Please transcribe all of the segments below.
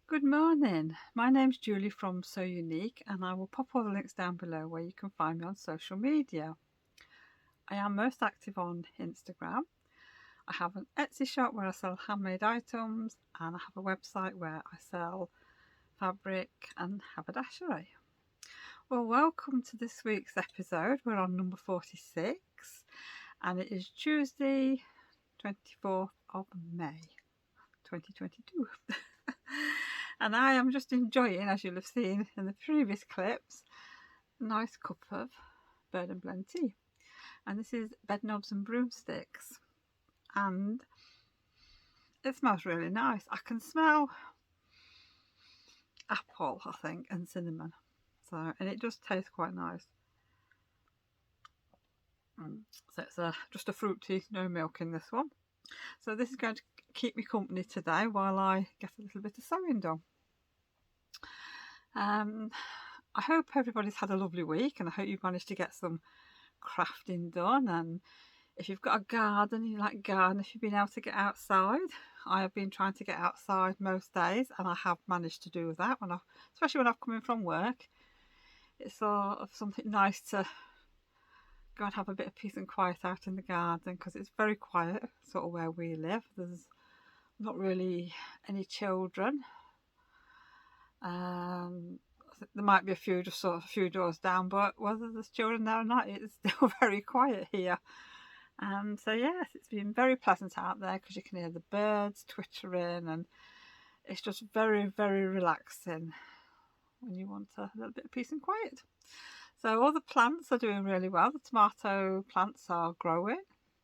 Good morning. My name's Julie from So Unique, and I will pop all the links down below where you can find me on social media. I am most active on Instagram. I have an Etsy shop where I sell handmade items, and I have a website where I sell fabric and haberdashery. Well, welcome to this week's episode. We're on number 46, and it is Tuesday, 24th of May, 2022. And I am just enjoying, as you'll have seen in the previous clips, a nice cup of Bird and Blend tea. And this is Bed Knobs and Broomsticks. And it smells really nice. I can smell apple, I think, and cinnamon. And it does taste quite nice. So it's just a fruit tea, no milk in this one. So this is going to keep me company today while I get a little bit of sewing done. I hope everybody's had a lovely week, and I hope you've managed to get some crafting done. And if you've got a garden, you like garden, if you've been able to get outside, I have been trying to get outside most days, and I have managed to do that, especially when I've come in from work. It's sort of something nice to go and have a bit of peace and quiet out in the garden, because it's very quiet sort of where we live. There's not really any children. There might be a few just sort of a few doors down, but whether there's children there or not, it's still very quiet here. So yes, it's been very pleasant out there because you can hear the birds twittering, and it's just very, very relaxing when you want a little bit of peace and quiet. So all the plants are doing really well. The tomato plants are growing,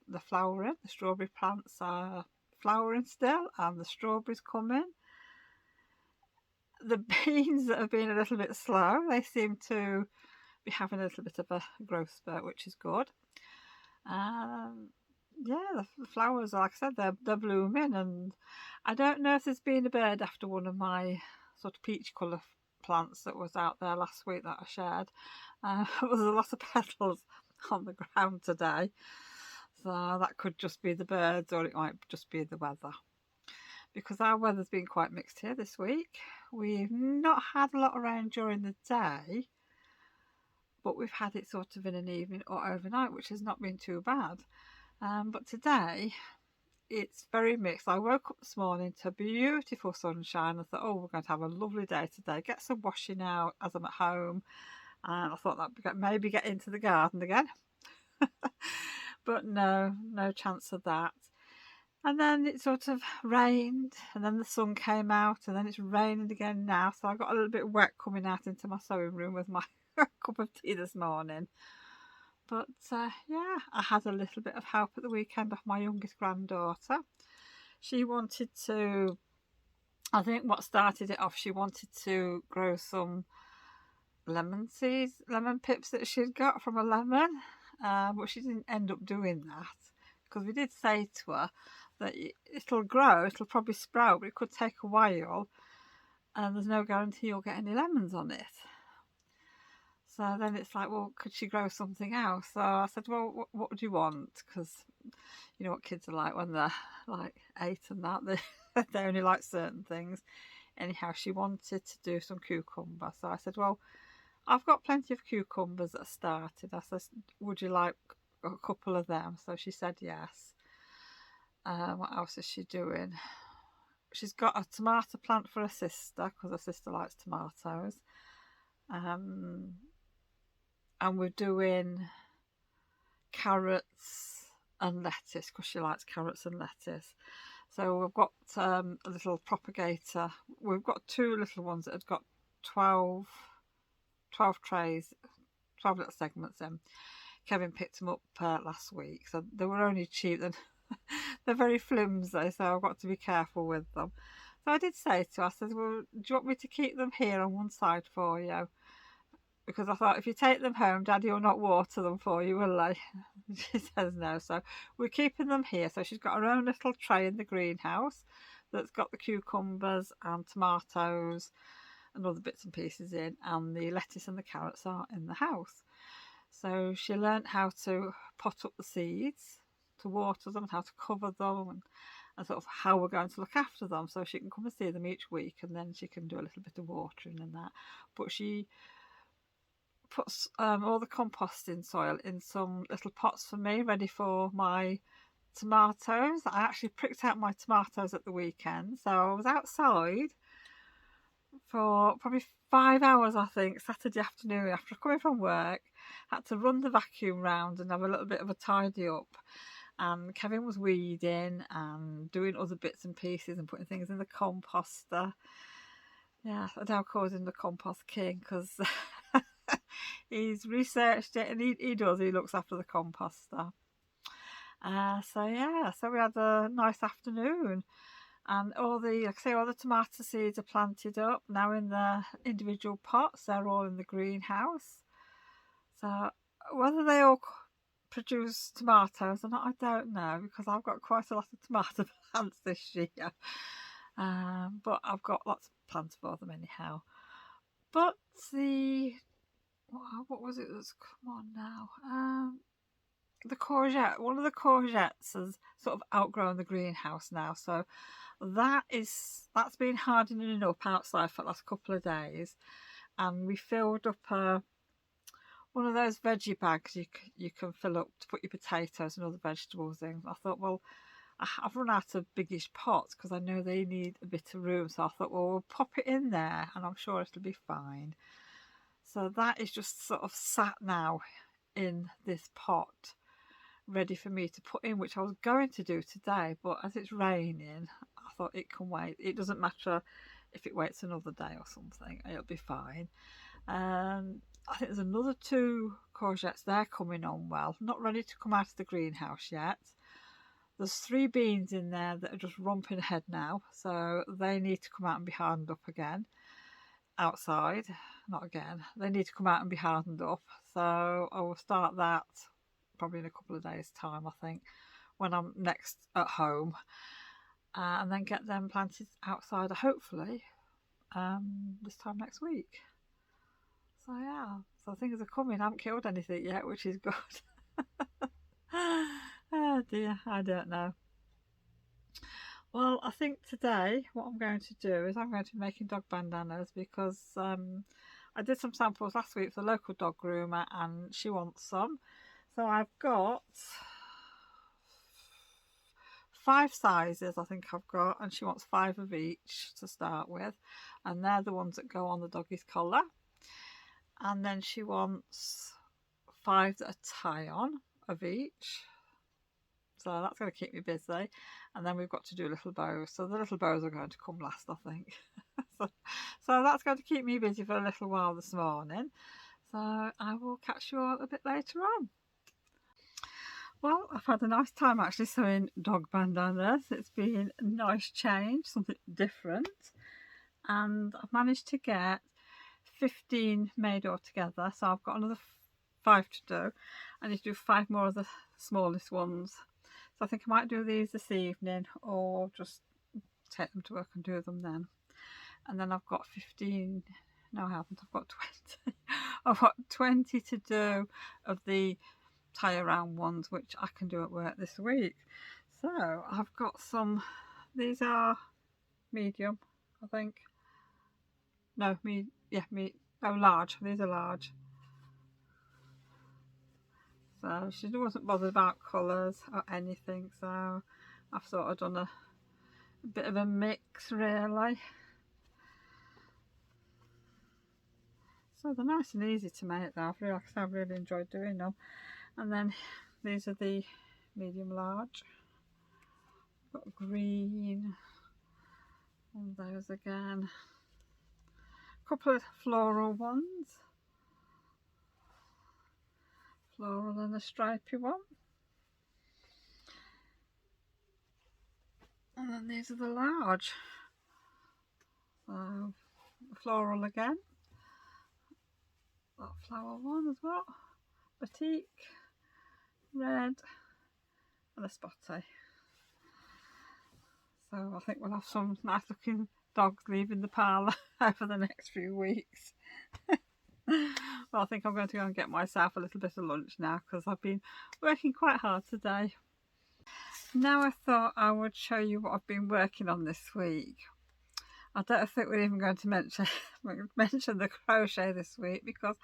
they're flowering. The strawberry plants are flowering still, and the strawberries coming. The beans that have been a little bit slow, they seem to be having a little bit of a growth spurt, which is good. Yeah, the flowers, like I said, they're blooming, and I don't know if there's been a bird after one of my sort of peach colour plants that was out there last week that I shared. There's a lot of petals on the ground today, so that could just be the birds, or it might just be the weather, because our weather's been quite mixed here this week. We've not had a lot of rain during the day, but we've had it sort of in an evening or overnight, which has not been too bad. But today, it's very mixed. I woke up this morning to beautiful sunshine. I thought, oh, we're going to have a lovely day today. Get some washing out as I'm at home. And I thought that maybe get into the garden again. But no chance of that. And then it sort of rained, and then the sun came out, and then it's raining again now. So I got a little bit wet coming out into my sewing room with my cup of tea this morning. But yeah, I had a little bit of help at the weekend off my youngest granddaughter. She wanted to, I think what started it off, she wanted to grow some lemon seeds, lemon pips that she'd got from a lemon. But she didn't end up doing that, because we did say to her that it'll grow, it'll probably sprout, but it could take a while, and there's no guarantee you'll get any lemons on it. So then it's like, well, could she grow something else? So I said, well, what would you want? Because you know what kids are like when they're like 8 and that, they only like certain things. Anyhow, she wanted to do some cucumber. So I said, well, I've got plenty of cucumbers that started. I said, would you like a couple of them? So she said yes. What else is she doing? She's got a tomato plant for her sister, because her sister likes tomatoes. And we're doing carrots and lettuce, because she likes carrots and lettuce. So we've got a little propagator. We've got 2 little ones that have got 12 trays, 12 little segments in. Kevin picked them up last week, so they were only cheap. They're very flimsy, so I've got to be careful with them. So I did say to her, I said, well, do you want me to keep them here on one side for you? Because I thought, if you take them home, Daddy will not water them for you, will he? She says no. So we're keeping them here. So she's got her own little tray in the greenhouse that's got the cucumbers and tomatoes and other bits and pieces in, and the lettuce and the carrots are in the house. So she learnt how to pot up the seeds, to water them, how to cover them, and sort of how we're going to look after them, so she can come and see them each week, and then she can do a little bit of watering and that. But she puts all the composting soil in some little pots for me, ready for my tomatoes. I actually pricked out my tomatoes at the weekend, so I was outside for probably 5 hours, I think, Saturday afternoon after coming from work. Had to run the vacuum round and have a little bit of a tidy up. And Kevin was weeding and doing other bits and pieces and putting things in the composter. Yeah, I now call him the compost king because he's researched it, and he looks after the composter. So yeah, so we had a nice afternoon, and all the, like I say, all the tomato seeds are planted up now in the individual pots. They're all in the greenhouse. So whether they all produce tomatoes or not, I don't know, because I've got quite a lot of tomato plants this year. But I've got lots of plants for them anyhow. But what was it that's come on now? The courgette, one of the courgettes has sort of outgrown the greenhouse now, so that's been hardening up outside for the last couple of days, and we filled up one of those veggie bags you can fill up to put your potatoes and other vegetables in. I thought, well, I've run out of biggish pots because I know they need a bit of room, so I thought, well, we'll pop it in there and I'm sure it'll be fine. So that is just sort of sat now in this pot, ready for me to put in, which I was going to do today, but as it's raining, I thought it can wait. It doesn't matter if it waits another day or something, it'll be fine. I think there's another 2 courgettes, they're coming on well, not ready to come out of the greenhouse yet. There's 3 beans in there that are just romping ahead now, so they need to come out and be hardened up again. Outside, not again. They need to come out and be hardened up, so I will start that probably in a couple of days' time, I think, when I'm next at home, and then get them planted outside, hopefully, this time next week. So yeah, so things are coming. I haven't killed anything yet, which is good. Oh dear, I don't know. Well, I think today what I'm going to do is I'm going to be making dog bandanas, because I did some samples last week for the local dog groomer and she wants some. So I've got 5 sizes, I think I've got, and she wants 5 of each to start with, and they're the ones that go on the doggy's collar. And then she wants 5 that are tie-on of each, so that's going to keep me busy. And then we've got to do little bows, so the little bows are going to come last, I think. so that's going to keep me busy for a little while this morning, so I will catch you all a bit later on. Well, I've had a nice time actually sewing dog bandanas. It's been a nice change, something different, and I've managed to get 15 made altogether, so I've got another 5 to do. I need to do 5 more of the smallest ones, so I think I might do these this evening or just take them to work and do them then. And then I've got 15, no I haven't, I've got 20. I've got 20 to do of the tie around ones, which I can do at work this week. So I've got some, these are medium, I think. No, large. These are large. So she wasn't bothered about colours or anything, so I've sort of done a bit of a mix really. So they're nice and easy to make though. I've really enjoyed doing them. And then these are the medium large. Got green, and those again. A couple of floral ones. Floral and a stripy one. And then these are the large. So floral again. That flower one as well. Batik, red, and a spotty. So I think we'll have some nice looking dogs leaving the parlour over the next few weeks. Well, I think I'm going to go and get myself a little bit of lunch now, because I've been working quite hard today. Now I thought I would show you what I've been working on this week. I don't think we're even going to mention the crochet this week because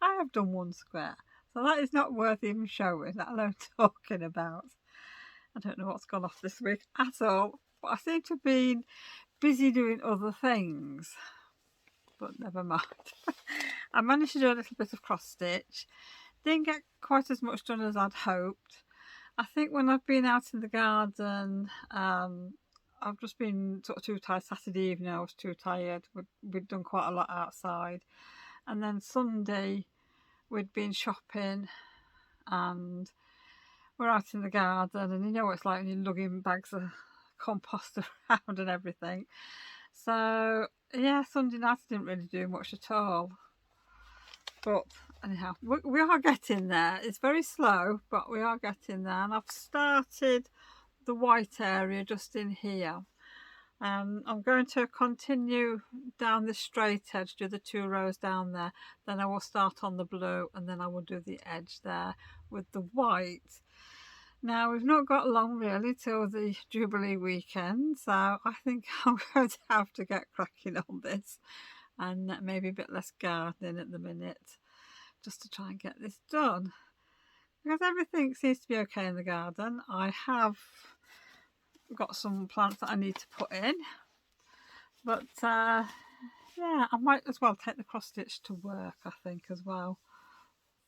I have done one square. So that is not worth even showing, let alone talking about. I don't know what's gone off this week at all, but I seem to have been busy doing other things. But never mind. I managed to do a little bit of cross stitch. Didn't get quite as much done as I'd hoped. I think when I've been out in the garden, I've just been sort of too tired. Saturday evening I was too tired. We'd done quite a lot outside. And then Sunday we'd been shopping and we're out in the garden, and you know what it's like when you're lugging bags of compost around and everything. So yeah, Sunday night I didn't really do much at all. But anyhow, we are getting there. It's very slow, but we are getting there. And I've started the white area just in here. I'm going to continue down this straight edge, do the 2 rows down there. Then I will start on the blue, and then I will do the edge there with the white. Now, we've not got long really till the Jubilee weekend, so I think I'm going to have to get cracking on this, and maybe a bit less gardening at the minute, just to try and get this done. Because everything seems to be okay in the garden. I have got some plants that I need to put in, but yeah, I might as well take the cross stitch to work, I think, as well.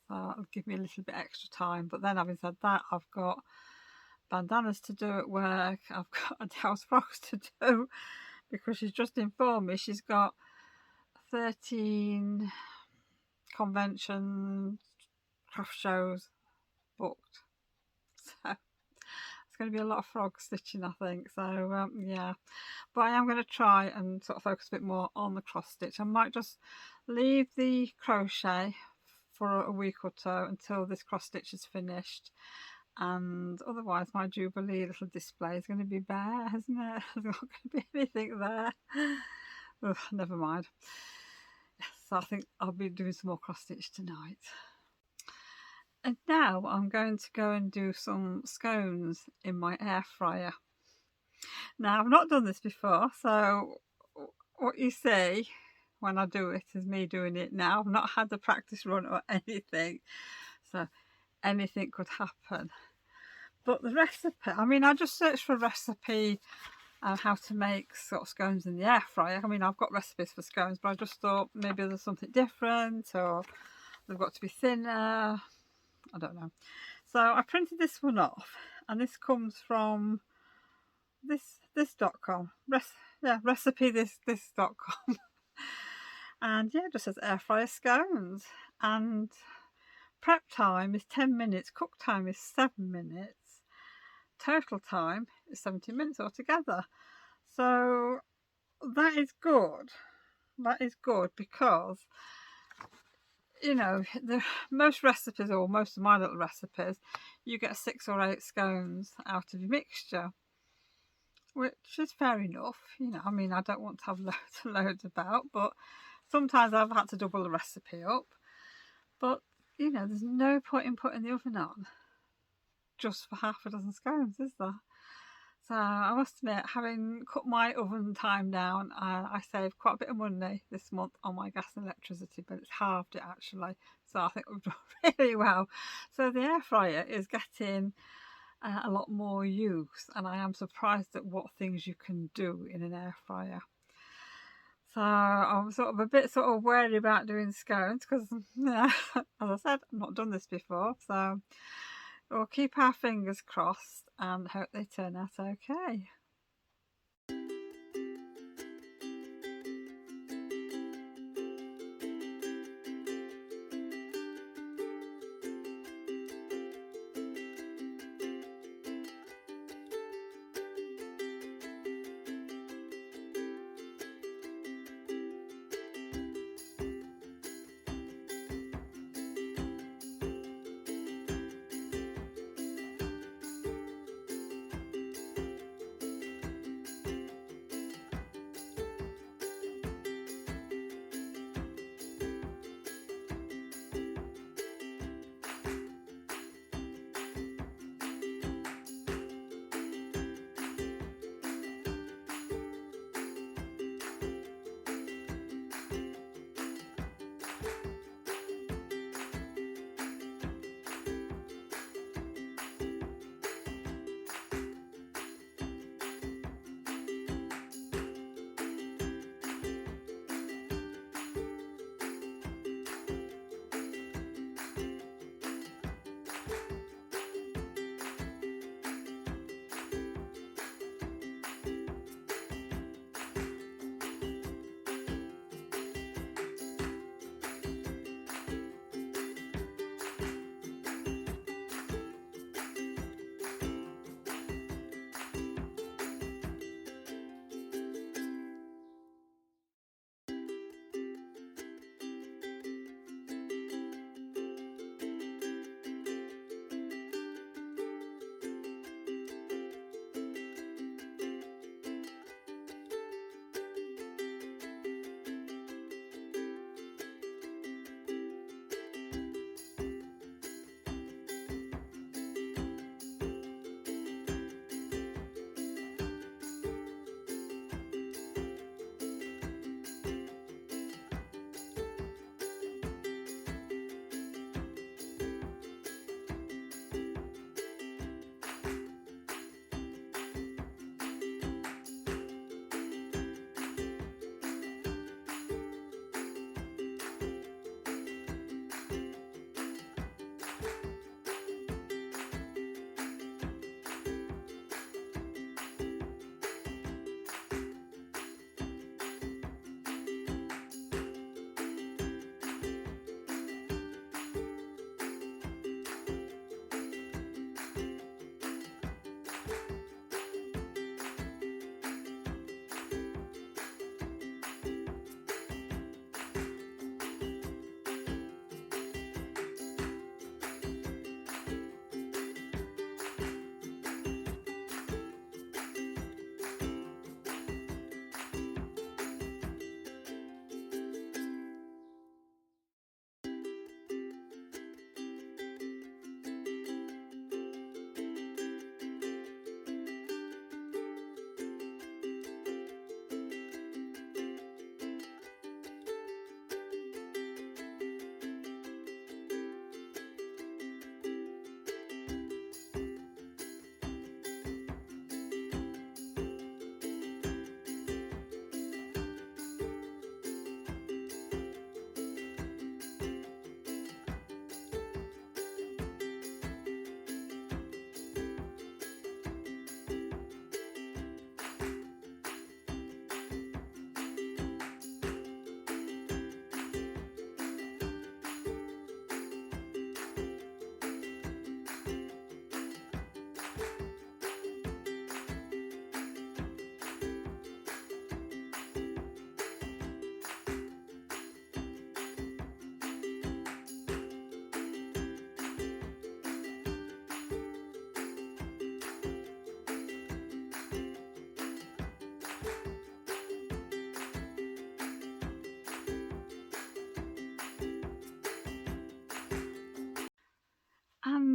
It'll give me a little bit extra time. But then, having said that, I've got bandanas to do at work. I've got Adele's frocks to do because she's just informed me she's got 13 convention craft shows booked. So it's going to be a lot of frog stitching, I think. So yeah, but I am going to try and sort of focus a bit more on the cross stitch. I might just leave the crochet for a week or two until this cross stitch is finished, and otherwise my Jubilee little display is going to be bare, isn't it? There's not going to be anything there. Ugh, never mind. So I think I'll be doing some more cross stitch tonight. And now I'm going to go and do some scones in my air fryer. Now, I've not done this before, so what you see when I do it is me doing it now. I've not had the practice run or anything, so anything could happen. But the recipe, I mean, I just searched for a recipe on how to make sort of scones in the air fryer. I mean, I've got recipes for scones, but I just thought maybe there's something different, or they've got to be thinner. I don't know. So I printed this one off, and this comes from this.com. Recipe this.com. And yeah, it just says air fryer scones, and prep time is 10 minutes, cook time is 7 minutes, total time is 70 minutes altogether. So that is good. That is good because, you know, most recipes, or most of my little recipes, you get 6 or 8 scones out of your mixture, which is fair enough. You know, I mean, I don't want to have loads and loads about, but sometimes I've had to double the recipe up. But, you know, there's no point in putting the oven on just for half a dozen scones, is there? So I must admit, having cut my oven time down, I saved quite a bit of money this month on my gas and electricity, but it's halved it actually. So I think we've done really well. So the air fryer is getting a lot more use, and I am surprised at what things you can do in an air fryer. So I'm sort of a bit wary about doing scones because, as I said, I've not done this before. So we'll keep our fingers crossed and hope they turn out okay.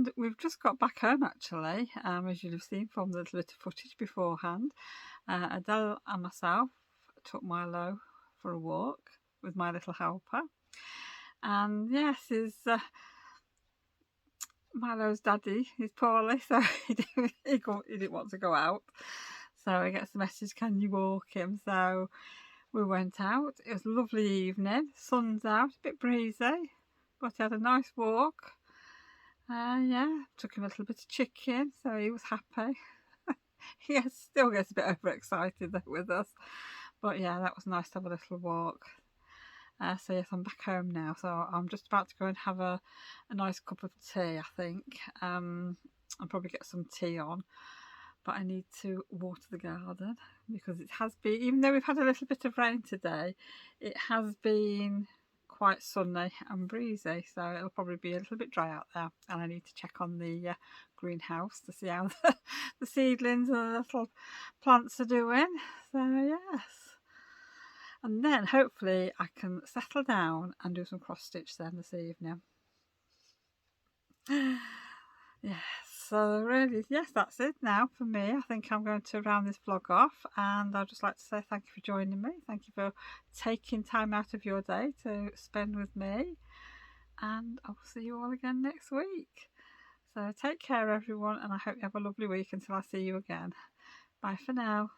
And we've just got back home actually, as you'll have seen from the little bit of footage beforehand. Adele and myself took Milo for a walk with my little helper. And yes, Milo's daddy is poorly, so he didn't want to go out. So he gets the message, can you walk him? So we went out. It was a lovely evening. Sun's out, a bit breezy, but he had a nice walk. Yeah, took him a little bit of chicken, so he was happy. He still gets a bit overexcited with us. But yeah, that was nice to have a little walk. So yes, I'm back home now. So I'm just about to go and have a nice cup of tea, I think. I'll probably get some tea on. But I need to water the garden because it has been, even though we've had a little bit of rain today, it has been quite sunny and breezy, so it'll probably be a little bit dry out there. And I need to check on the greenhouse to see how the seedlings and the little plants are doing. So yes, and then hopefully I can settle down and do some cross stitch then this evening. Yes, so really, yes, that's it now for me. I think I'm going to round this vlog off, and I'd just like to say thank you for joining me. Thank you for taking time out of your day to spend with me, and I'll see you all again next week. So take care everyone, and I hope you have a lovely week until I see you again. Bye for now.